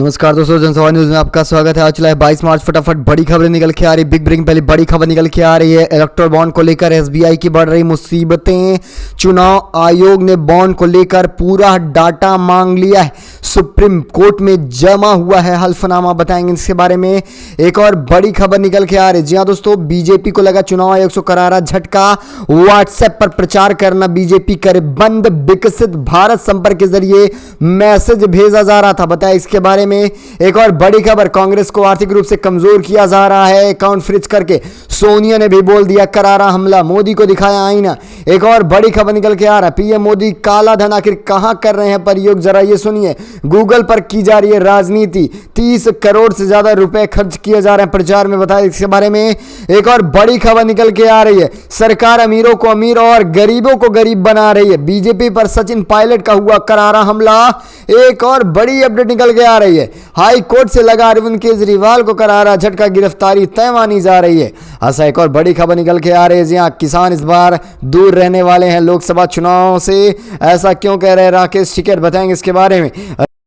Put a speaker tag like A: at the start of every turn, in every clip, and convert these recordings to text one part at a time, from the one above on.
A: नमस्कार दोस्तों, जनसभा न्यूज में आपका स्वागत है। आज चला है 22 मार्च। फटाफट बड़ी खबरें निकल के आ रही। बिग ब्रेकिंग पहली बड़ी खबर निकल के आ रही है। इलेक्टोरल बॉन्ड को लेकर एसबीआई की बढ़ रही मुसीबतें। चुनाव आयोग ने बॉन्ड को लेकर पूरा डाटा मांग लिया है। सुप्रीम कोर्ट में जमा हुआ है हल्फनामा, बताएंगे इसके बारे में। एक और बड़ी खबर निकल के आ रही है। जी हाँ दोस्तों, बीजेपी को लगा चुनाव आयोग से करारा झटका। व्हाट्सएप पर प्रचार करना बीजेपी करे बंद। विकसित भारत संपर्क के जरिए मैसेज भेजा जा रहा था, बताया इसके बारे में। एक और बड़ी खबर, कांग्रेस को आर्थिक रूप से कमजोर किया जा रहा है, अकाउंट फ्रीज करके सोनिया ने भी बोल दिया करारा हमला, मोदी को दिखाया आईना। एक और बड़ी खबर निकल के आ रहा है। पीएम मोदी काला धन आखिर कहां कर रहे हैं प्रयोग, जरा ये सुनिए। गूगल पर की जा रही है राजनीति। 30 करोड़ से ज्यादा रुपए खर्च किए जा रहे हैं प्रचार में, बताया इसके बारे में। एक और बड़ी खबर निकल के आ रही है। सरकार अमीरों को अमीर और गरीबों को गरीब बना रही है। बीजेपी पर सचिन पायलट का हुआ करारा हमला। एक और बड़ी अपडेट निकल के आ रही है। हाई कोर्ट से लगा अरविंद केजरीवाल को करारा झटका, गिरफ्तारी तय मानी जा रही है। ऐसा एक और बड़ी खबर निकल के आ रही है। जी हां, किसान इस बार दूर रहने वाले हैं लोकसभा चुनाव से, ऐसा क्यों कह रहे हैं राकेश टिकैत, बताएंगे इसके बारे में।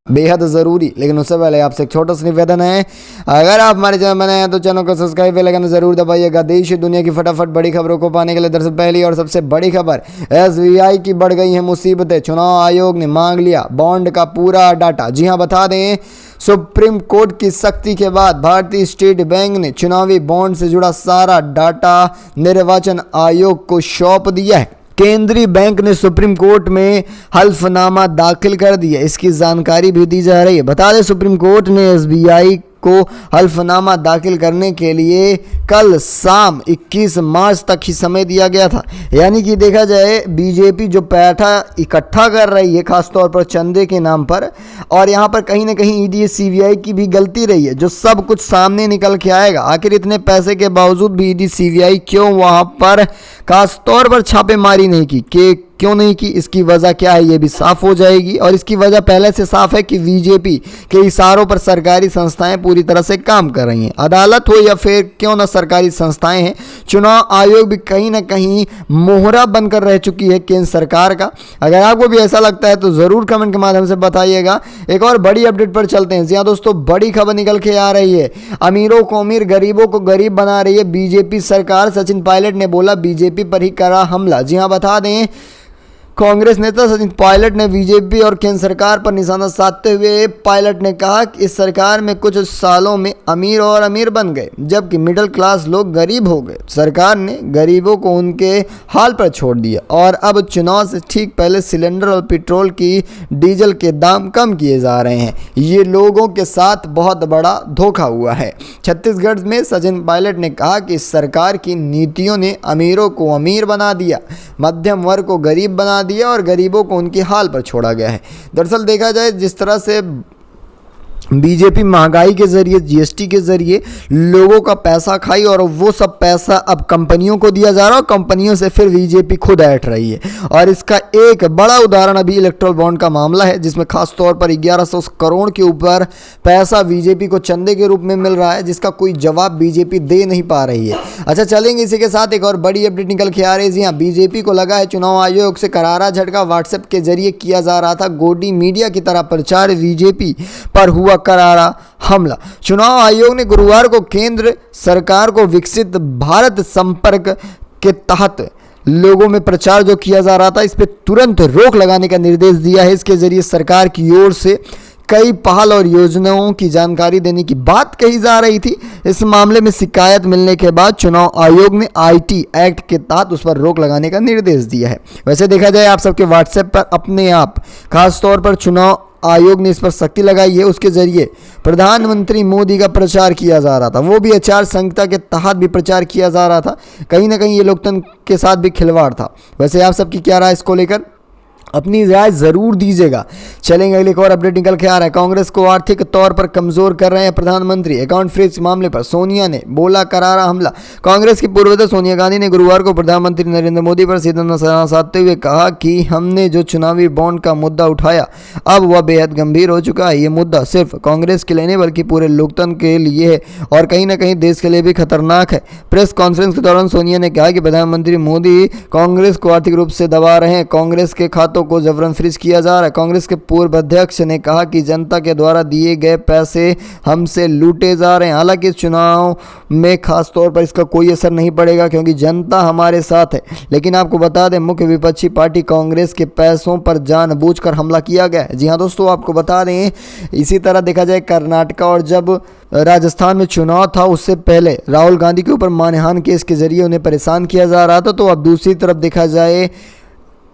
A: बेहद ज़रूरी, लेकिन उससे पहले आपसे एक छोटा सा निवेदन है। अगर आप हमारे चैनल बनाए हैं तो चैनल को सब्सक्राइब बेल आइकन जरूर दबाइएगा। देश दुनिया की फटाफट बड़ी खबरों को पाने के लिए दरअसल पहली और सबसे बड़ी खबर, एसबीआई की बढ़ गई है मुसीबतें। चुनाव आयोग ने मांग लिया बॉन्ड का पूरा डाटा। जी हाँ, बता दें, सुप्रीम कोर्ट की सख्ती के बाद भारतीय स्टेट बैंक ने चुनावी बॉन्ड से जुड़ा सारा डाटा निर्वाचन आयोग को सौंप दिया है। केंद्रीय बैंक ने सुप्रीम कोर्ट में हल्फनामा दाखिल कर दिया, इसकी जानकारी भी दी जा रही है। बता दें, सुप्रीम कोर्ट ने एसबीआई को हल्फनामा दाखिल करने के लिए कल शाम 21 मार्च तक ही समय दिया गया था। यानी कि देखा जाए, बीजेपी जो पैसा इकट्ठा कर रही है खासतौर पर चंदे के नाम पर, और यहाँ पर कहीं ना कहीं ईडी सीबीआई की भी गलती रही है, जो सब कुछ सामने निकल के आएगा। आखिर इतने पैसे के बावजूद भी ईडी सीबीआई क्यों वहाँ पर खासतौर पर छापेमारी नहीं की, क्यों नहीं की, इसकी वजह क्या है ये भी साफ हो जाएगी। और इसकी वजह पहले से साफ है कि बीजेपी के इशारों पर सरकारी संस्थाएं पूरी तरह से काम कर रही हैं। अदालत हो या फिर क्यों ना सरकारी संस्थाएं हैं, चुनाव आयोग भी कहीं ना कहीं मोहरा बनकर रह चुकी है केंद्र सरकार का। अगर आपको भी ऐसा लगता है तो ज़रूर कमेंट के माध्यम से बताइएगा। एक और बड़ी अपडेट पर चलते हैं। जी हाँ दोस्तों, बड़ी खबर निकल के आ रही है। अमीरों को अमीर, गरीबों को गरीब बना रही है बीजेपी सरकार। सचिन पायलट ने बोला बीजेपी पर ही करा हमला। जी हाँ, बता दें, कांग्रेस नेता सचिन पायलट ने बीजेपी और केंद्र सरकार पर निशाना साधते हुए पायलट ने कहा कि इस सरकार में कुछ सालों में अमीर और अमीर बन गए, जबकि मिडिल क्लास लोग गरीब हो गए। सरकार ने गरीबों को उनके हाल पर छोड़ दिया और अब चुनाव से ठीक पहले सिलेंडर और पेट्रोल की, डीजल के दाम कम किए जा रहे हैं। ये लोगों के साथ बहुत बड़ा धोखा हुआ है। छत्तीसगढ़ में सचिन पायलट ने कहा कि सरकार की नीतियों ने अमीरों को अमीर बना दिया, मध्यम वर्ग को गरीब बना दिया और गरीबों को उनके हाल पर छोड़ा गया है। दरअसल देखा जाए, जिस तरह से बीजेपी महंगाई के जरिए, जीएसटी के जरिए लोगों का पैसा खाई और वो सब पैसा अब कंपनियों को दिया जा रहा है और कंपनियों से फिर बीजेपी खुद ऐंठ रही है। और इसका एक बड़ा उदाहरण अभी इलेक्टोरल बॉन्ड का मामला है, जिसमें खास तौर पर 1100 करोड़ के ऊपर पैसा बीजेपी को चंदे के रूप में मिल रहा है, जिसका कोई जवाब बीजेपी दे नहीं पा रही है। अच्छा, चलेंगे इसी के साथ एक और बड़ी अपडेट निकल के आ रही है। जी हाँ, बीजेपी को लगा है चुनाव आयोग से करारा झटका। व्हाट्सएप के जरिए किया जा रहा था गोडी मीडिया की तरह प्रचार, बीजेपी पर हुआ करारा हमला। चुनाव आयोग ने गुरुवार को केंद्र सरकार को विकसित भारत संपर्क के तहत लोगों में प्रचार जो किया जा रहा था, इस पर तुरंत रोक लगाने का निर्देश दिया है। इसके जरिए सरकार की ओर से कई पहल और योजनाओं की जानकारी देने की बात कही जा रही थी। इस मामले में शिकायत मिलने के बाद चुनाव आयोग ने आईटी एक्ट के तहत उस पर रोक लगाने का निर्देश दिया है। वैसे देखा जाए, आप सबके व्हाट्सएप पर अपने आप, खासतौर पर चुनाव आयोग ने इस पर सख्ती लगाई है। उसके जरिए प्रधानमंत्री मोदी का प्रचार किया जा रहा था, वो भी आचार संहिता के तहत भी प्रचार किया जा रहा था। कहीं ना कहीं ये लोकतंत्र के साथ भी खिलवाड़ था। वैसे आप सबकी क्या राय इसको लेकर, अपनी राय जरूर दीजिएगा। चलेंगे अगले एक और अपडेट निकल के आ रहा है। कांग्रेस को आर्थिक तौर पर कमजोर कर रहे हैं प्रधानमंत्री, अकाउंट फ्रीज मामले पर सोनिया ने बोला करारा हमला। कांग्रेस की पूर्व अध्यक्ष सोनिया गांधी ने गुरुवार को प्रधानमंत्री नरेंद्र मोदी पर सीधा निशाना साधते हुए कहा कि हमने जो चुनावी बॉन्ड का मुद्दा उठाया, अब वह बेहद गंभीर हो चुका है। ये मुद्दा सिर्फ कांग्रेस के लिए नहीं बल्कि पूरे लोकतंत्र के लिए है और कहीं ना कहीं देश के लिए भी खतरनाक है। प्रेस कॉन्फ्रेंस के दौरान सोनिया ने कहा कि प्रधानमंत्री मोदी कांग्रेस को आर्थिक रूप से दबा रहे हैं, कांग्रेस के खातों को जबरन फ्रीज किया जा रहा है। कांग्रेस के पूर्व अध्यक्ष ने कहा कि जनता के द्वारा दिए गए पैसे हमसे लूटे जा रहे हैं। हालांकि इस चुनाव में खास तौर पर इसका कोई असर नहीं पड़ेगा क्योंकि जनता हमारे साथ है। लेकिन आपको बता दें, मुख्य विपक्षी पार्टी कांग्रेस के पैसों पर जानबूझकर हमला किया गया है। जी हाँ दोस्तों, आपको बता दें, इसी तरह देखा जाए कर्नाटक और जब राजस्थान में चुनाव था उससे पहले राहुल गांधी के ऊपर मानहानि केस के जरिए उन्हें परेशान किया जा रहा था। तो अब दूसरी तरफ देखा जाए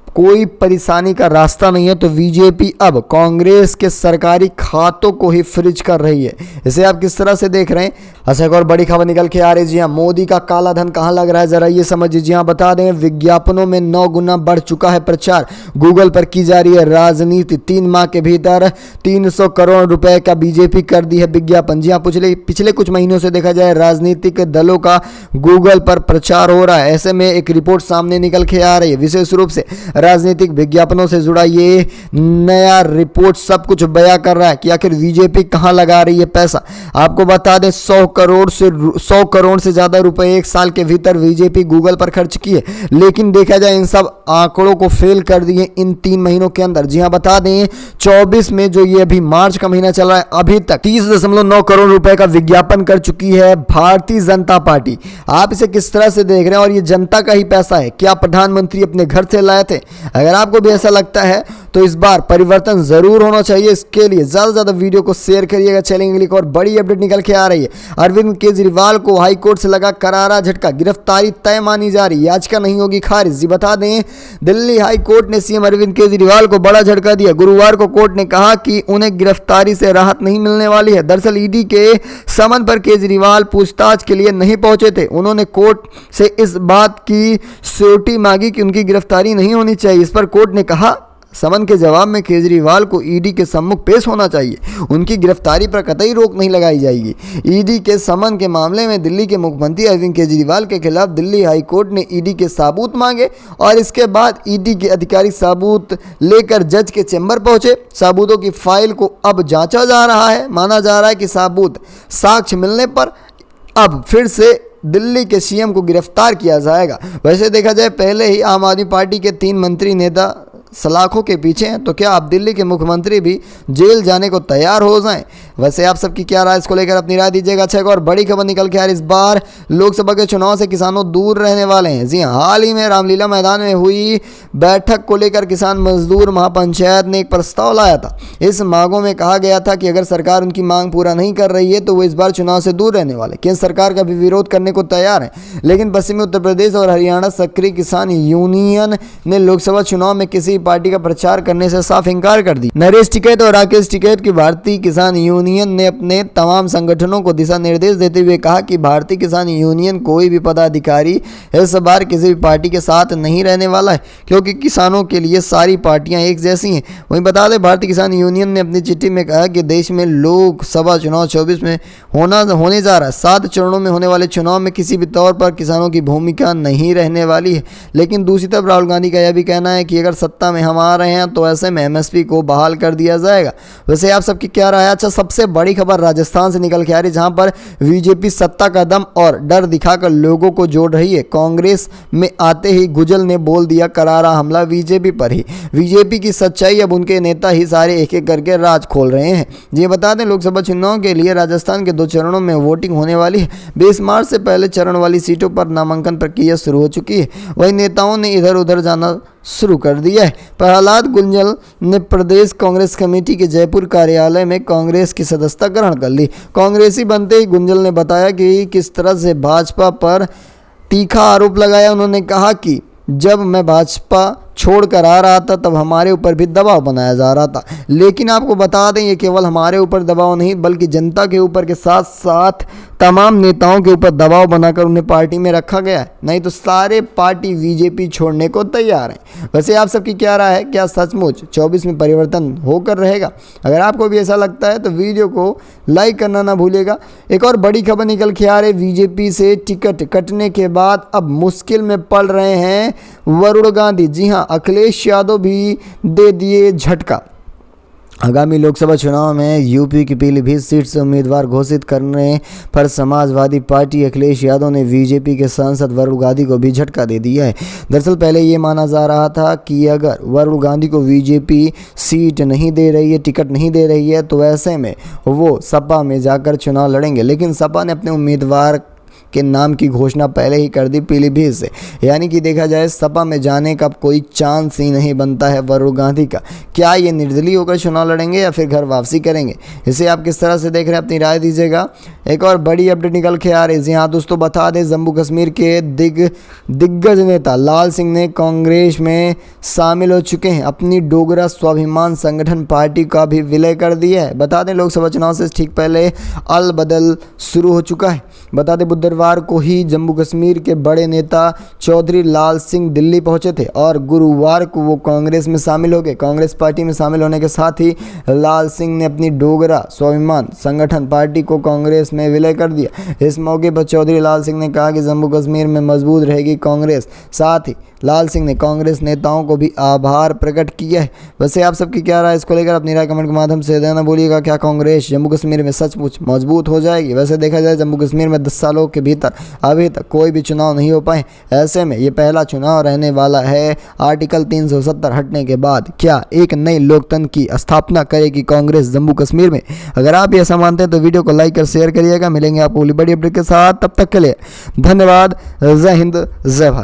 A: कोई परेशानी का रास्ता नहीं है, तो बीजेपी अब कांग्रेस के सरकारी खातों को ही फ्रीज कर रही है। इसे आप किस तरह से देख रहे हैं? अच्छा, एक और बड़ी खबर निकल के आ रही है। जी हाँ, मोदी का काला धन कहाँ लग रहा है, जरा ये समझिए। जी हाँ, बता दें, विज्ञापनों में 9 गुना बढ़ चुका है प्रचार। गूगल पर की जा रही है राजनीति। 3 माह के भीतर 300 करोड़ रुपए का बीजेपी कर दी है विज्ञापन। जी हाँ, पिछले कुछ महीनों से देखा जाए राजनीतिक दलों का गूगल पर प्रचार हो रहा है। ऐसे में एक रिपोर्ट सामने निकल के आ रही है। विशेष रूप से राजनीतिक विज्ञापनों से जुड़ा ये नया रिपोर्ट सब कुछ बयां कर रहा है कि आखिर बीजेपी कहां लगा रही है पैसा। आपको बता दें, 100 करोड़ से ज्यादा रुपए एक साल के भीतर बीजेपी गूगल पर खर्च किए। लेकिन देखा जाए इन सब आंकड़ों को फेल कर दिए इन 3 महीनों के अंदर। जी हां, बता दें 24 में जो ये अभी मार्च का महीना चल रहा है, अभी तक 30.9 करोड़ रुपए का विज्ञापन कर चुकी है भारतीय जनता पार्टी। आप इसे किस तरह से देख रहे हैं? और ये जनता का ही पैसा है, क्या प्रधानमंत्री अपने घर से लाए थे? अगर आपको भी ऐसा लगता है तो इस बार परिवर्तन जरूर होना चाहिए। इसके लिए ज्यादा से ज्यादा वीडियो को शेयर करिएगा। चलेंगे एक और बड़ी अपडेट निकल के आ रही है। अरविंद केजरीवाल को हाई कोर्ट से लगा करारा झटका, गिरफ्तारी तय मानी जा रही है। याचिका नहीं होगी खारिज। जी बता दें, दिल्ली हाई कोर्ट ने सीएम अरविंद केजरीवाल को बड़ा झटका दिया। गुरुवार को कोर्ट ने कहा कि उन्हें गिरफ्तारी से राहत नहीं मिलने वाली है। दरअसल ईडी के समन पर केजरीवाल पूछताछ के लिए नहीं पहुंचे थे। उन्होंने कोर्ट से इस बात की श्योरिटी मांगी कि उनकी गिरफ्तारी नहीं होनी चाहिए। इस पर कोर्ट ने कहा समन के जवाब में केजरीवाल को ईडी के सम्मुख पेश होना चाहिए, उनकी गिरफ्तारी पर कतई रोक नहीं लगाई जाएगी। ईडी के समन के मामले में दिल्ली के मुख्यमंत्री अरविंद केजरीवाल के खिलाफ दिल्ली हाई कोर्ट ने ईडी के सबूत मांगे और इसके बाद ईडी के अधिकारी सबूत लेकर जज के चैम्बर पहुंचे। सबूतों की फाइल को अब जांचा जा रहा है। माना जा रहा है कि सबूत साक्ष्य मिलने पर अब फिर से दिल्ली के सीएम को गिरफ्तार किया जाएगा। वैसे देखा जाए, पहले ही आम आदमी पार्टी के 3 मंत्री नेता सलाखों के पीछे हैं, तो क्या अब दिल्ली के मुख्यमंत्री भी जेल जाने को तैयार हो जाएं? वैसे आप सबकी क्या राय, इसको लेकर अपनी राय दीजिएगा। अच्छा, एक और बड़ी खबर निकल के आ रही है। इस बार लोकसभा के चुनाव से किसानों दूर रहने वाले हैं। जी हाँ, हाल ही में रामलीला मैदान में हुई बैठक को लेकर किसान मजदूर महापंचायत ने एक प्रस्ताव लाया था। इस मांगों में कहा गया था कि अगर सरकार उनकी मांग पूरा नहीं कर रही है तो वो इस बार चुनाव से दूर रहने वाले। केंद्र सरकार का भी विरोध करने को तैयार है, लेकिन पश्चिमी उत्तर प्रदेश और हरियाणा सक्रिय किसान यूनियन ने लोकसभा चुनाव में किसी पार्टी का प्रचार करने से साफ इंकार कर दी। नरेश टिकैत और राकेश टिकैत की भारतीय किसान यूनियन ने अपने तमाम संगठनों को दिशा निर्देश देते हुए कहा कि भारतीय किसान यूनियन कोई भी पदाधिकारी इस बार किसी भी पार्टी के साथ नहीं रहने वाला है, क्योंकि किसानों के लिए सारी पार्टियां एक जैसी हैं। वहीं बता दें, भारतीय किसान यूनियन ने अपनी चिट्ठी में कहा कि देश में लोकसभा चुनाव 24 में होने जा रहा है। 7 चरणों में होने वाले चुनाव में किसी भी तौर पर किसानों की भूमिका नहीं रहने वाली है। लेकिन दूसरी तरफ राहुल गांधी का यह भी कहना है कि अगर सत्ता में हम आ रहे हैं तो ऐसे में एमएसपी को बहाल कर दिया जाएगा। वैसे आप सबकी क्या राय है? अच्छा, सबसे बड़ी खबर राजस्थान से निकल के आ रही है, जहां पर बीजेपी सत्ता का दम और डर दिखाकर लोगों को जोड़ रही है। कांग्रेस में आते ही गुजल ने बोल दिया करारा हमला बीजेपी पर ही। बीजेपी की सच्चाई, अब उनके नेता ही सारे एक एक करके राज खोल रहे हैं। ये बता दें, लोकसभा चुनाव के लिए राजस्थान के 2 चरणों में वोटिंग होने वाली है। 20 मार्च से पहले चरण वाली सीटों पर नामांकन प्रक्रिया शुरू हो चुकी है। वहीं नेताओं ने इधर उधर जाना शुरू कर दिया है। प्रहलाद गुंजल ने प्रदेश कांग्रेस कमेटी के जयपुर कार्यालय में कांग्रेस की सदस्यता ग्रहण कर ली। कांग्रेसी बनते ही गुंजल ने बताया कि किस तरह से भाजपा पर तीखा आरोप लगाया। उन्होंने कहा कि जब मैं भाजपा छोड़कर आ रहा था तब हमारे ऊपर भी दबाव बनाया जा रहा था। लेकिन आपको बता दें, ये केवल हमारे ऊपर दबाव नहीं बल्कि जनता के ऊपर के साथ साथ तमाम नेताओं के ऊपर दबाव बनाकर उन्हें पार्टी में रखा गया है, नहीं तो सारे पार्टी बीजेपी छोड़ने को तैयार हैं। वैसे आप सबकी क्या राय है? क्या सचमुच 24 में परिवर्तन होकर रहेगा? अगर आपको भी ऐसा लगता है तो वीडियो को लाइक करना ना भूलिएगा। एक और बड़ी खबर निकल के आ रही, बीजेपी से टिकट कटने के बाद अब मुश्किल में पड़ रहे हैं वरुण गांधी। जी हाँ, अखिलेश यादव भी दे दिए झटका। आगामी लोकसभा चुनाव में यूपी की पीलीभीत सीट से उम्मीदवार घोषित करने पर समाजवादी पार्टी अखिलेश यादव ने बीजेपी के सांसद वरुण गांधी को भी झटका दे दिया है। दरअसल पहले ये माना जा रहा था कि अगर वरुण गांधी को बीजेपी सीट नहीं दे रही है, टिकट नहीं दे रही है, तो ऐसे में वो सपा में जाकर चुनाव लड़ेंगे। लेकिन सपा ने अपने उम्मीदवार के नाम की घोषणा पहले ही कर दी पीलीभीत से, यानी कि देखा जाए सपा में जाने का कोई चांस ही नहीं बनता है वरुण गांधी का। क्या ये निर्दलीय होकर चुनाव लड़ेंगे या फिर घर वापसी करेंगे, इसे आप किस तरह से देख रहे हैं, अपनी राय दीजिएगा। एक और बड़ी अपडेट निकल के आ रही है। जी हाँ दोस्तों, बता दें जम्मू कश्मीर के दिग्गज नेता लाल सिंह ने कांग्रेस में शामिल हो चुके हैं। अपनी डोगरा स्वाभिमान संगठन पार्टी का भी विलय कर दिया है। बता दें लोकसभा चुनाव से ठीक पहले अल बदल शुरू हो चुका है। बता दें बुधवार को ही जम्मू कश्मीर के बड़े नेता चौधरी लाल सिंह दिल्ली पहुंचे थे और गुरुवार को वो कांग्रेस में शामिल हो गए। कांग्रेस पार्टी में शामिल होने के साथ ही लाल सिंह ने अपनी डोगरा स्वाभिमान संगठन पार्टी को कांग्रेस में विलय कर दिया। इस मौके पर चौधरी लाल सिंह ने कहा कि जम्मू कश्मीर में मजबूत रहेगी कांग्रेस। साथ ही लाल सिंह ने कांग्रेस नेताओं को भी आभार प्रकट किया है। वैसे आप सबकी क्या राय इसको लेकर, अपनी राय कमेंट के माध्यम से देना भूलिएगा। क्या कांग्रेस जम्मू कश्मीर में सचमुच मजबूत हो जाएगी? वैसे देखा जाए जम्मू कश्मीर में 10 सालों के भीतर अभी तक कोई भी चुनाव नहीं हो पाए। ऐसे में ये पहला चुनाव रहने वाला है। आर्टिकल 370 हटने के बाद क्या एक नए लोकतंत्र की स्थापना करेगी कांग्रेस जम्मू कश्मीर में? अगर आप ऐसा मानते हैं तो वीडियो को लाइक कर शेयर करिएगा। मिलेंगे आपको बड़ी अपडेट के साथ, तब तक के लिए धन्यवाद। जय हिंद, जय भारत।